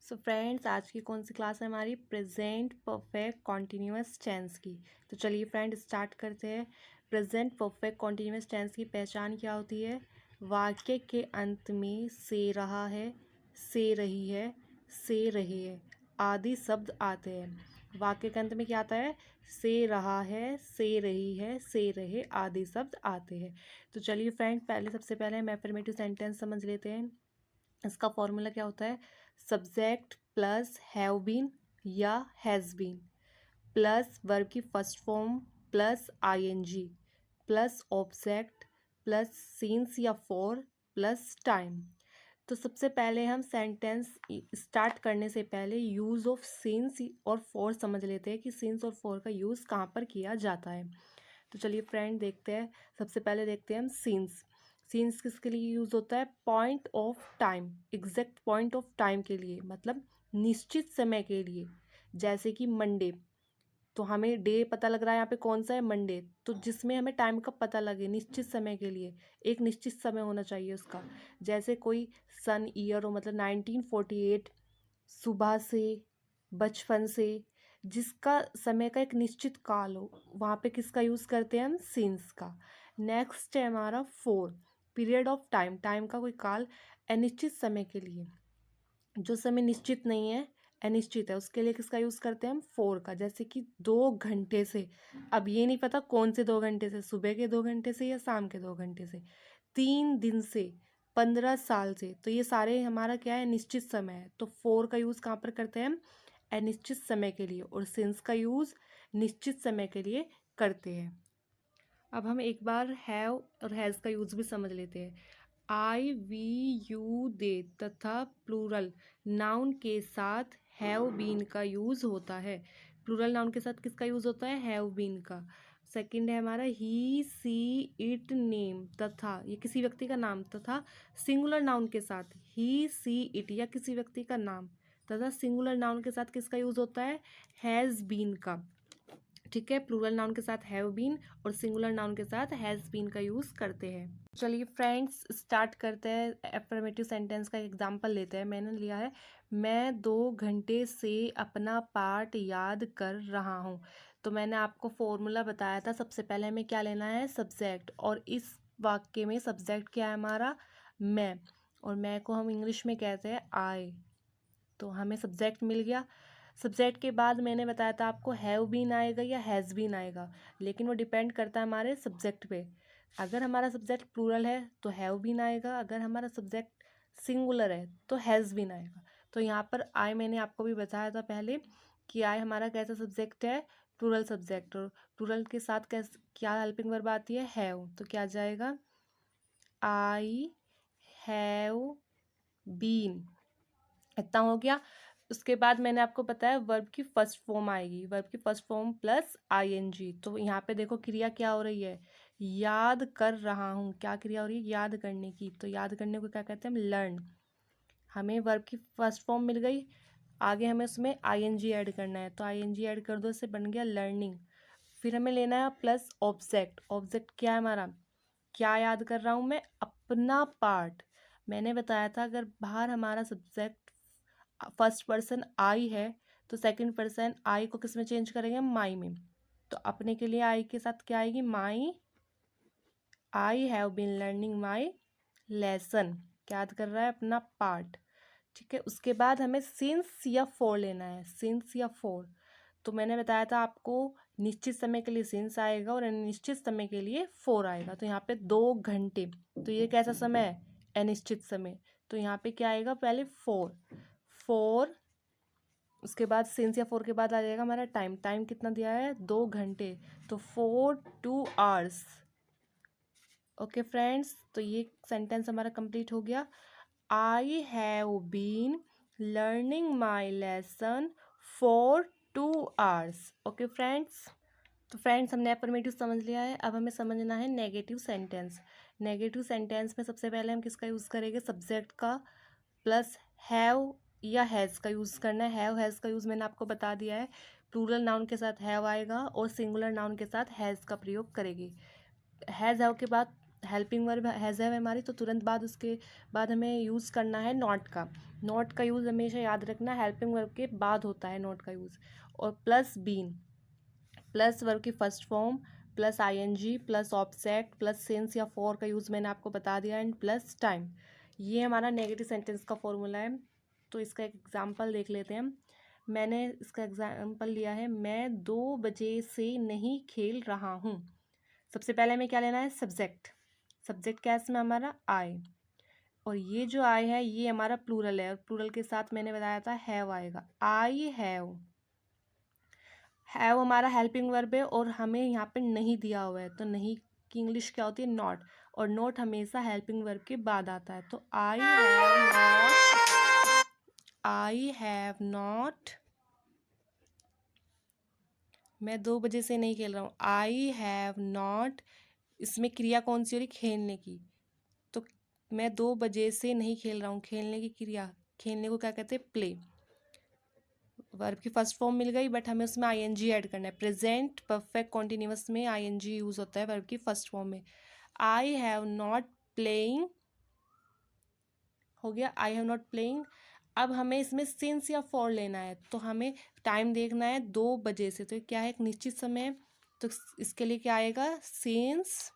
So friends, आज की कौन सी क्लास है हमारी? प्रेजेंट परफेक्ट कॉन्टिन्यूअस टेंस की। तो चलिए फ्रेंड स्टार्ट करते हैं। प्रेजेंट परफेक्ट कॉन्टिन्यूअस टेंस की पहचान क्या होती है? वाक्य के अंत में से रहा है, से रही है, से रहे है आदि शब्द आते हैं। वाक्य के अंत में क्या आता है? से रहा है, से रही है, से रहे आदि शब्द आते हैं। तो चलिए फ्रेंड, सबसे पहले हम एफर्मेटिव सेंटेंस समझ लेते हैं। इसका फॉर्मूला क्या होता है? सब्जेक्ट प्लस हैव बीन या हैज़ बीन प्लस वर्ब की first form plus ING plus object plus since या फॉर प्लस टाइम। तो सबसे पहले हम सेंटेंस स्टार्ट करने से पहले यूज़ ऑफ सीन्स और फॉर समझ लेते हैं कि सीन्स और फॉर का यूज़ कहाँ पर किया जाता है। तो चलिए फ्रेंड देखते हैं। सबसे पहले देखते हैं हम सीन्स। सीन्स किसके लिए यूज़ होता है? Point of time, exact point of time के लिए, मतलब निश्चित समय के लिए। जैसे कि मंडे, तो हमें डे पता लग रहा है यहाँ पे कौन सा है? मंडे। तो जिसमें हमें टाइम का पता लगे निश्चित समय के लिए, एक निश्चित समय होना चाहिए उसका। जैसे कोई सन ईयर हो, मतलब 1948, सुबह से, बचपन से, जिसका समय का एक निश्चित काल हो, वहाँ पे किसका यूज़ करते हैं हम? सीन्स का। नेक्स्ट है हमारा four, period of time, time का कोई काल, अनिश्चित समय के लिए। जो समय निश्चित नहीं है, अनिश्चित है, उसके लिए किसका यूज़ करते हैं हम? फोर का। जैसे कि 2 घंटे से, अब ये नहीं पता कौन से 2 घंटे से, सुबह के 2 घंटे से या शाम के 2 घंटे से। 3 दिन से, 15 साल से, तो ये सारे हमारा क्या है? निश्चित समय है। तो फोर का यूज़ कहाँ पर करते हैं हम? अनिश्चित समय के लिए। और सिंस का यूज़ निश्चित समय के लिए करते हैं। अब हम एक बार हैव और हैज़ का यूज़ भी समझ लेते हैं। आई, वी, यू, दे तथा प्लूरल नाउन के साथ हैव बीन का यूज़ होता है। प्लूरल नाउन के साथ किसका यूज़ होता है? हैव बीन का। सेकंड है हमारा ही, सी, इट, नेम तथा, ये किसी व्यक्ति का नाम, तथा सिंगुलर नाउन के साथ ही, सी, इट या किसी व्यक्ति का नाम तथा सिंगुलर नाउन के साथ किसका यूज़ होता है? हैज़ बीन का। ठीक है, प्लूरल नाउन के साथ हैव बीन और सिंगुलर नाउन के साथ हैज़ बीन का यूज़ करते हैं। चलिए फ्रेंड्स स्टार्ट करते हैं। एफर्मेटिव सेंटेंस का एग्जांपल लेते हैं। मैंने लिया है, मैं 2 घंटे से अपना पाठ याद कर रहा हूँ। तो मैंने आपको फॉर्मूला बताया था। सबसे पहले हमें क्या लेना है? सब्जेक्ट। और इस वाक्य में सब्जेक्ट क्या है हमारा? मैं। और मैं को हम इंग्लिश में कहते हैं आई। तो हमें सब्जेक्ट मिल गया। सब्जेक्ट के बाद मैंने बताया था आपको हैव बीन आएगा या हैज़ बीन आएगा, लेकिन वो डिपेंड करता है हमारे सब्जेक्ट पे। अगर हमारा सब्जेक्ट प्लूरल है तो हैव बीन आएगा, अगर हमारा सब्जेक्ट सिंगुलर है तो हैज़ बीन आएगा। तो यहाँ पर आई मैंने आपको भी बताया था पहले कि आई हमारा कैसा सब्जेक्ट है? Plural subject. और प्लूरल के साथ क्या हेल्पिंग वर्ब आती है? हैव। तो क्या आ जाएगा? I have been. इतना हो गया। उसके बाद मैंने आपको बताया वर्ब की फर्स्ट फॉर्म आएगी, वर्ब की फर्स्ट फॉर्म प्लस आईएनजी। तो यहाँ पे देखो क्रिया क्या हो रही है? याद कर रहा हूँ। क्या क्रिया हो रही है? याद करने की। तो याद करने को क्या कहते हैं हम? लर्न। हमें वर्ब की फर्स्ट फॉर्म मिल गई, आगे हमें उसमें आईएनजी ऐड करना है। तो आईएनजी ऐड कर दो, इससे बन गया लर्निंग। फिर हमें लेना है प्लस ऑब्जेक्ट। ऑब्जेक्ट क्या है हमारा? क्या याद कर रहा हूँ मैं? अपना पार्ट। मैंने बताया था अगर बाहर हमारा सब्जेक्ट फर्स्ट पर्सन आई है तो सेकंड पर्सन आई को किस में चेंज करेंगे? माई में। तो अपने के लिए आई के साथ क्या आएगी? My. I have been learning my lesson. क्या याद कर रहा है? अपना पार्ट। ठीक है, उसके बाद हमें सिंस या फॉर लेना है। सिंस या फॉर, तो मैंने बताया था आपको निश्चित समय के लिए सिंस आएगा और अनिश्चित समय के लिए फॉर आएगा। तो यहाँ पे 2 घंटे, तो ये कैसा समय है? अनिश्चित समय। तो यहाँ पे क्या आएगा? पहले फॉर। फॉर, उसके बाद सिंस या फॉर के बाद आ जाएगा हमारा टाइम। टाइम कितना दिया है? 2 घंटे। तो 2 hours। ओके फ्रेंड्स, तो ये सेंटेंस हमारा कंप्लीट हो गया। I have been learning my lesson for 2 hours। Okay friends, तो फ्रेंड्स हमने अफर्मेटिव समझ लिया है। अब हमें समझना है नेगेटिव सेंटेंस। नेगेटिव सेंटेंस में सबसे पहले हम किसका यूज़ करेंगे? सब्जेक्ट का प्लस हैव या हैज़ का यूज़ करना है। हैव हैज़ का यूज़ मैंने आपको बता दिया है। प्लूरल नाउन के साथ हैव आएगा और सिंगुलर नाउन के साथ हैज़ का प्रयोग करेंगे। हैज़ हैव के बाद हेल्पिंग वर्ब हैज़ है हमारी, तो तुरंत बाद उसके बाद हमें यूज़ करना है नॉट का। नॉट का यूज़ हमेशा याद रखना, हेल्पिंग वर्ब के बाद होता है नॉट का यूज़। और प्लस बीन, प्लस वर्ब की first form, plus ING, plus object, plus since या फॉर का यूज़ मैंने आपको बता दिया, एंड प्लस टाइम। ये हमारा नेगेटिव सेंटेंस का फॉर्मूला है। तो इसका एक एग्जांपल देख लेते हैं। मैंने इसका एग्जांपल लिया है, मैं 2 बजे से नहीं खेल रहा हूँ। सबसे पहले हमें क्या लेना है, सब्जेक्ट। सब्जेक्ट क्या है इसमें हमारा, आई। और ये जो आई है ये हमारा प्लूरल है, और प्लूरल के साथ मैंने बताया था हैव आएगा। आई हैव, हैव हमारा हेल्पिंग वर्ब है और हमें यहाँ पे नहीं दिया हुआ है, तो नहीं की इंग्लिश क्या होती है, नॉट। और नॉट हमेशा हेल्पिंग वर्ब के बाद आता है। तो आई हैव नॉट, मैं 2 बजे से नहीं खेल रहा हूँ। आई हैव नॉट, इसमें क्रिया कौन सी हो रही, खेलने की। तो मैं 2 बजे से नहीं खेल रहा हूँ, खेलने की क्रिया, खेलने को क्या कहते हैं, प्ले। वर्ब की फर्स्ट फॉर्म मिल गई, बट हमें उसमें आईएनजी ऐड करना है। प्रेजेंट परफेक्ट कॉन्टिन्यूअस में आईएनजी यूज होता है वर्ब की फर्स्ट फॉर्म में। आई हैव नॉट प्लेइंग हो गया, आई हैव नॉट प्लेइंग। अब हमें इसमें सिंस या फॉर लेना है, तो हमें टाइम देखना है 2 बजे से, तो क्या है, एक निश्चित समय है। तो इसके लिए क्या आएगा, सिंस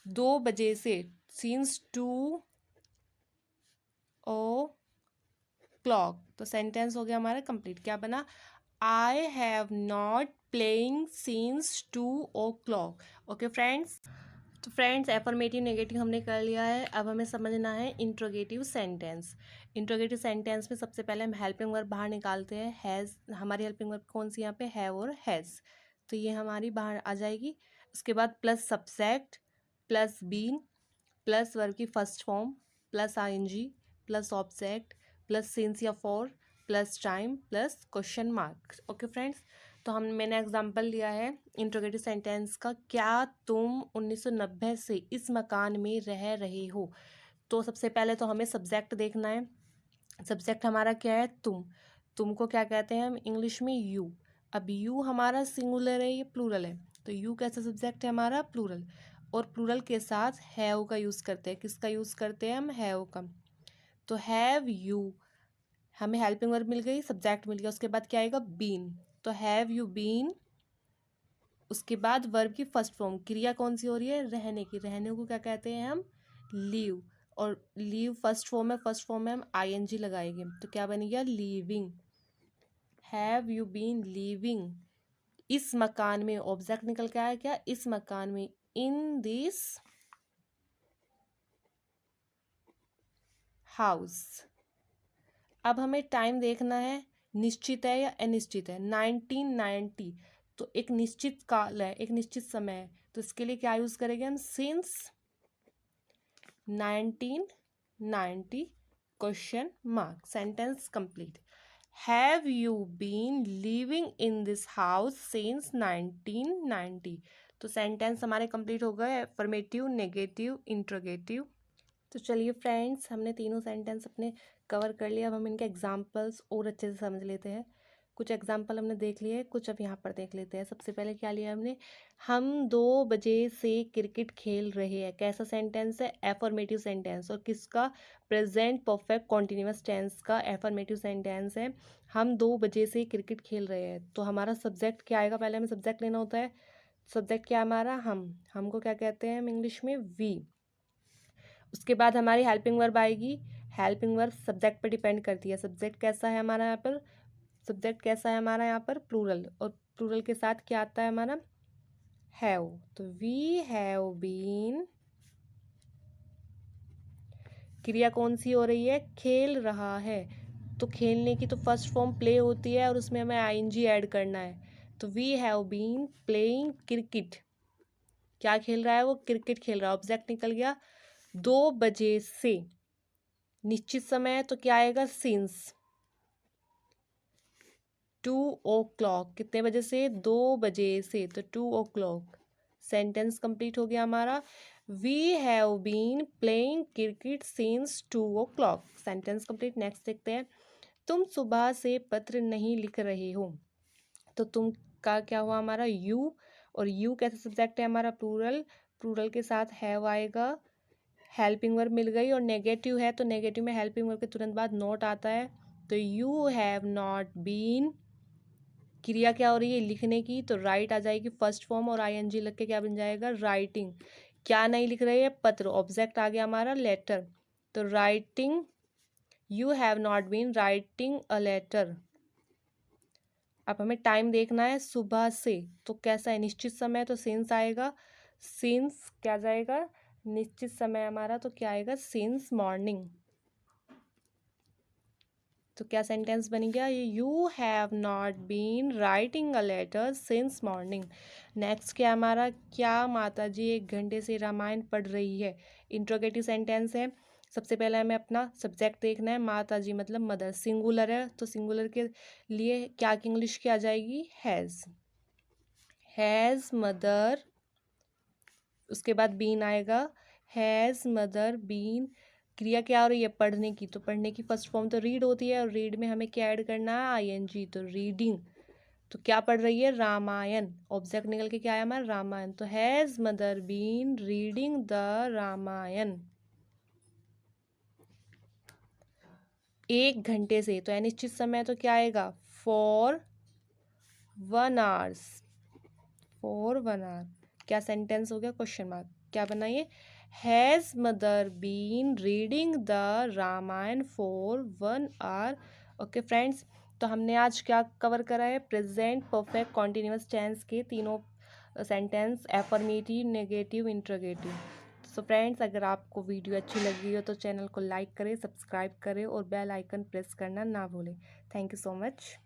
2 बजे से, सिंस 2 ओ क्लॉक। तो सेंटेंस हो गया हमारा कंप्लीट। क्या बना, I have not playing since 2 o'clock। Okay friends, तो फ्रेंड्स एफर्मेटिव नेगेटिव हमने कर लिया है। अब हमें समझना है इंट्रोगेटिव सेंटेंस। इंट्रोगेटिव सेंटेंस में सबसे पहले हम हेल्पिंग वर्ब बाहर निकालते हैं। हैज़, हमारी हेल्पिंग वर्ब कौन सी यहाँ पे, हैव और हैज़, तो ये हमारी बाहर आ जाएगी। उसके बाद plus subject, plus been, plus verb की first form, plus ING, plus object, plus since या for, plus time, plus question mark. Okay friends, तो मैंने एग्जांपल लिया है इंट्रोगेटिव सेंटेंस का, क्या तुम 1990 से इस मकान में रह रहे हो। तो सबसे पहले तो हमें सब्जेक्ट देखना है। सब्जेक्ट हमारा क्या है, तुमको क्या कहते हैं हम इंग्लिश में, यू। अब यू हमारा सिंगुलर है, ये प्लूरल है, तो यू कैसा सब्जेक्ट है हमारा, प्लूरल। और प्लूरल के साथ हैव का यूज़ करते हैं। किसका यूज़ करते हैं हम, हैव का। तो हैव यू, हमें हेल्पिंग वर्ब मिल गई, सब्जेक्ट मिल गया। उसके बाद क्या आएगा, बीन, तो हैव यू बीन। उसके बाद वर्ब की फर्स्ट फॉर्म, क्रिया कौन सी हो रही है, रहने की। रहने को क्या कहते हैं हम, लीव। और लीव फर्स्ट फॉर्म है, फर्स्ट फॉर्म में हम आईएनजी लगाएंगे, तो क्या बनेगा, leaving. Have you been leaving इस मकान में, ऑब्जेक्ट निकल के आया क्या, इस मकान में, इन दिस हाउस। अब हमें टाइम देखना है, निश्चित है या अनिश्चित है। 1990, तो एक निश्चित काल है, एक निश्चित समय है, तो इसके लिए क्या यूज करेंगे हम, since 1990 question mark. Sentence complete. Have you been living in this house since 1990। तो सेंटेंस हमारे कंप्लीट हो गए, अफर्मेटिव, नेगेटिव, इंट्रोगेटिव। तो चलिए फ्रेंड्स, हमने तीनों सेंटेंस अपने कवर कर लिया। अब हम इनके एग्जांपल्स और अच्छे से समझ लेते हैं। कुछ एग्जांपल हमने देख लिए, कुछ अब यहाँ पर देख लेते हैं। सबसे पहले क्या लिया हमने, हम 2 बजे से क्रिकेट खेल रहे हैं। कैसा सेंटेंस है, एफर्मेटिव सेंटेंस। और किसका, प्रेजेंट परफेक्ट कॉन्टिन्यूअस टेंस का एफर्मेटिव सेंटेंस है। हम 2 बजे से क्रिकेट खेल रहे हैं, तो हमारा सब्जेक्ट क्या आएगा, पहले हमें सब्जेक्ट लेना होता है। सब्जेक्ट क्या हमारा, हमको क्या कहते हैं हम इंग्लिश में, वी। उसके बाद हमारी हेल्पिंग वर्ब आएगी। हेल्पिंग वर्ब सब्जेक्ट पर डिपेंड करती है। सब्जेक्ट कैसा है हमारा यहाँ पर, सब्जेक्ट कैसा है हमारा यहाँ पर, प्लूरल। और प्लूरल के साथ क्या आता है हमारा, हैव। तो वी हैव बीन, क्रिया कौन सी हो रही है, खेल रहा है। तो खेलने की तो फर्स्ट फॉर्म प्ले होती है, और उसमें हमें आईएनजी ऐड करना है। तो we have been playing cricket, क्या खेल रहा है वो, क्रिकेट खेल रहा है। ऑब्जेक्ट निकल गया। 2 बजे से, निश्चित समय है, तो क्या आएगा, सिंस 2 o'clock, कितने बजे से, 2 बजे से, तो 2 o'clock। सेंटेंस कंप्लीट हो गया हमारा। We have been playing cricket since 2 o'clock। Sentence complete. Next देखते हैं, तुम सुबह से पत्र नहीं लिख रहे हो। तो तुम का क्या हुआ हमारा, यू। और यू कैसा सब्जेक्ट है हमारा, प्लूरल, प्लूरल के साथ हैव आएगा, हेल्पिंग वर्ब मिल गई, और नेगेटिव है तो नेगेटिव में हेल्पिंग वर्ब के तुरंत बाद नॉट आता है, तो यू हैव नॉट बीन, क्रिया क्या हो रही है लिखने की, तो राइट आ जाएगी फर्स्ट फॉर्म और आईएनजी लग के क्या बन जाएगा, राइटिंग। क्या नहीं लिख रहे हैं, पत्र, ऑब्जेक्ट आ गया हमारा लेटर, तो writing, you have not been writing a letter. अब हमें टाइम देखना है सुबह से, तो कैसा है, निश्चित समय, तो सिंस आएगा, सिंस क्या जाएगा, निश्चित समय हमारा, तो क्या आएगा, सिंस मॉर्निंग। तो क्या सेंटेंस बन गया ये, you have not been writing a letter since morning. Next क्या हमारा, क्या माता जी 1 घंटे से रामायण पढ़ रही है, इंट्रोगेटिव सेंटेंस है। सबसे पहले हमें अपना सब्जेक्ट देखना है, माता जी मतलब मदर, सिंगुलर है तो सिंगुलर के लिए क्या की इंग्लिश क्या आ जाएगी, हैज़ मदर, उसके बाद बीन आएगा, हैज़ मदर बीन, क्रिया क्या हो रही है, पढ़ने की, तो पढ़ने की फर्स्ट फॉर्म तो रीड होती है, और रीड में हमें क्या ऐड करना है, आईएनजी, तो रीडिंग, तो क्या पढ़ रही है, रामायण, ऑब्जेक्ट निकल के क्या आया हमारा, रामायण, तो has mother been reading the Ramayana. 1 घंटे से, तो अनिश्चित समय, तो क्या आएगा, फॉर 1 आवर्स, फॉर 1 आवर। क्या सेंटेंस हो गया, क्वेश्चन मार्क, क्या बना ये, has mother been reading the Ramayana for 1 hour. Okay friends, तो हमने आज क्या कवर करा है, प्रेजेंट परफेक्ट कॉन्टिन्यूअस टेंस के तीनों sentence, affirmative, negative, interrogative. So friends, अगर आपको वीडियो अच्छी लगी हो तो चैनल को लाइक करें, सब्सक्राइब करें और बेल आइकन प्रेस करना ना भूलें। Thank you so much.